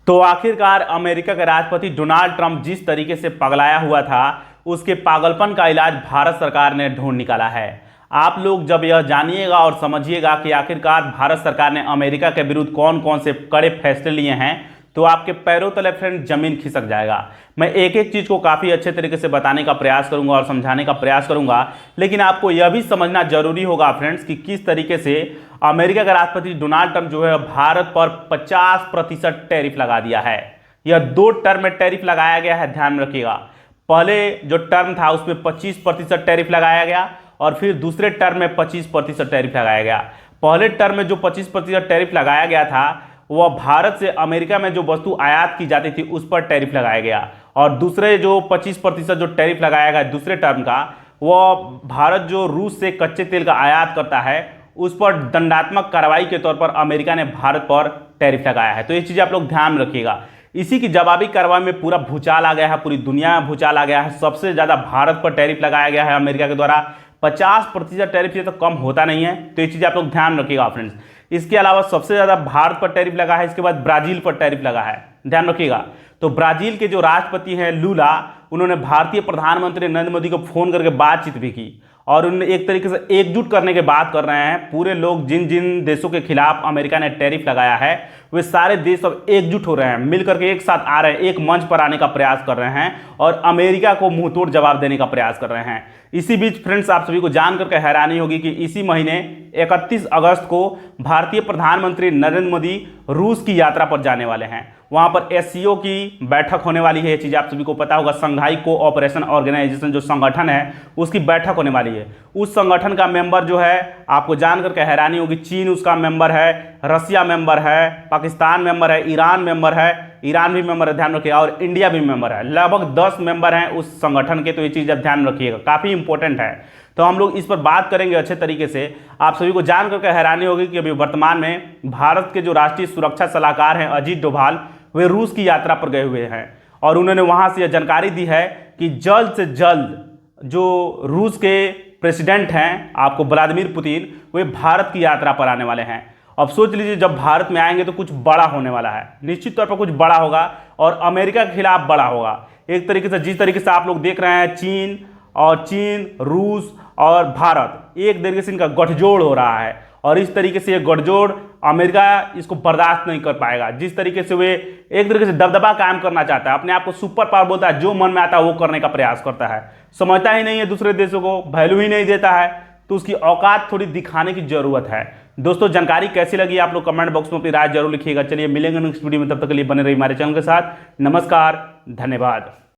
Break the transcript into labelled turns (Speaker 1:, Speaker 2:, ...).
Speaker 1: तो आखिरकार अमेरिका के राष्ट्रपति डोनाल्ड ट्रंप जिस तरीके से पगलाया हुआ था, उसके पागलपन का इलाज भारत सरकार ने ढूंढ निकाला है। आप लोग जब यह जानिएगा और समझिएगा कि आखिरकार भारत सरकार ने अमेरिका के विरुद्ध कौन कौन से कड़े फैसले लिए हैं, तो आपके पैरों तले फ्रेंड जमीन खिसक जाएगा। मैं एक एक चीज़ को काफ़ी अच्छे तरीके से बताने का प्रयास करूंगा और समझाने का प्रयास करूंगा, लेकिन आपको यह भी समझना जरूरी होगा फ्रेंड्स कि किस तरीके से अमेरिका का राष्ट्रपति डोनाल्ड ट्रंप जो है भारत पर 50% टैरिफ लगा दिया है। यह 2 टर्म में टैरिफ लगाया गया है, ध्यान में रखिएगा। पहले जो टर्म था उसमें 25% टैरिफ लगाया गया और फिर दूसरे टर्म में 25% टैरिफ लगाया गया। पहले टर्म में जो 25% टैरिफ लगाया गया था वह भारत से अमेरिका में जो वस्तु आयात की जाती थी उस पर टैरिफ लगाया गया, और दूसरे जो 25% जो टैरिफ लगाया गया दूसरे टर्म का, वह भारत जो रूस से कच्चे तेल का आयात करता है उस पर दंडात्मक कार्रवाई के तौर पर अमेरिका ने भारत पर टैरिफ लगाया है। तो ये चीज़ आप लोग ध्यान में रखिएगा। इसी की जवाबी कार्रवाई में पूरा भूचाल आ गया है, पूरी दुनिया में भूचाल आ गया है। सबसे ज़्यादा भारत पर टैरिफ लगाया गया है अमेरिका के द्वारा। 50% टैरिफ, ये तो कम होता नहीं है, तो ये चीज़ आप लोग ध्यान रखिएगा फ्रेंड्स। इसके अलावा सबसे ज़्यादा भारत पर टैरिफ लगा है, इसके बाद ब्राज़ील पर टैरिफ लगा है, ध्यान रखिएगा। तो ब्राज़ील के जो राष्ट्रपति हैं लूला, उन्होंने भारतीय प्रधानमंत्री नरेंद्र मोदी को फ़ोन करके बातचीत भी की और उन्होंने एक तरीके से एकजुट करने की बात कर रहे हैं। पूरे लोग जिन जिन देशों के खिलाफ अमेरिका ने टैरिफ लगाया है वे सारे देश अब एकजुट हो रहे हैं, मिलकर के एक साथ आ रहे हैं, एक मंच पर आने का प्रयास कर रहे हैं और अमेरिका को मुंहतोड़ जवाब देने का प्रयास कर रहे हैं। इसी बीच फ्रेंड्स, आप सभी को जान करके हैरानी होगी कि इसी महीने 31 अगस्त को भारतीय प्रधानमंत्री नरेंद्र मोदी रूस की यात्रा पर जाने वाले हैं। वहां पर एससीओ की बैठक होने वाली है, ये चीज़ आप सभी को पता होगा। संघाई कोऑपरेशन ऑर्गेनाइजेशन जो संगठन है उसकी बैठक होने वाली है। उस संगठन का मेंबर जो है, आपको जान करके हैरानी होगी, चीन उसका मेंबर है, रसिया मेंबर है, पाकिस्तान मेंबर है, ईरान मेंबर है, ईरान भी मेंबर है, ध्यान रखिएगा, और इंडिया भी मेंबर है। लगभग 10 मेंबर हैं उस संगठन के। तो ये चीज़ आप ध्यान रखिएगा, काफ़ी इंपॉर्टेंट है। तो हम लोग इस पर बात करेंगे अच्छे तरीके से। आप सभी को जान करके हैरानी होगी कि अभी वर्तमान में भारत के जो राष्ट्रीय सुरक्षा सलाहकार हैं अजीत डोभाल, वे रूस की यात्रा पर गए हुए हैं और उन्होंने वहां से यह जानकारी दी है कि जल्द से जल्द जो रूस के प्रेसिडेंट हैं, आपको व्लादिमीर पुतिन, वे भारत की यात्रा पर आने वाले हैं। अब सोच लीजिए, जब भारत में आएंगे तो कुछ बड़ा होने वाला है, निश्चित तौर पर कुछ बड़ा होगा और अमेरिका के खिलाफ बड़ा होगा। एक तरीके से जिस तरीके से आप लोग देख रहे हैं चीन, रूस और भारत, एक तरीके से इनका गठजोड़ हो रहा है और इस तरीके से ये गठजोड़ अमेरिका इसको बर्दाश्त नहीं कर पाएगा। जिस तरीके से वे एक तरीके से दबदबा कायम करना चाहता है, अपने आप को सुपर पावर बोलता है, जो मन में आता है वो करने का प्रयास करता है, समझता ही नहीं है दूसरे देशों को, वैल्यू ही नहीं देता है, तो उसकी औकात थोड़ी दिखाने की जरूरत है। दोस्तों, जानकारी कैसी लगी आप लोग कमेंट बॉक्स में अपनी राय जरूर लिखिएगा। चलिए मिलेंगे नेक्स्ट वीडियो में, तब तक के लिए बने रहिए हमारे चैनल के साथ। नमस्कार, धन्यवाद।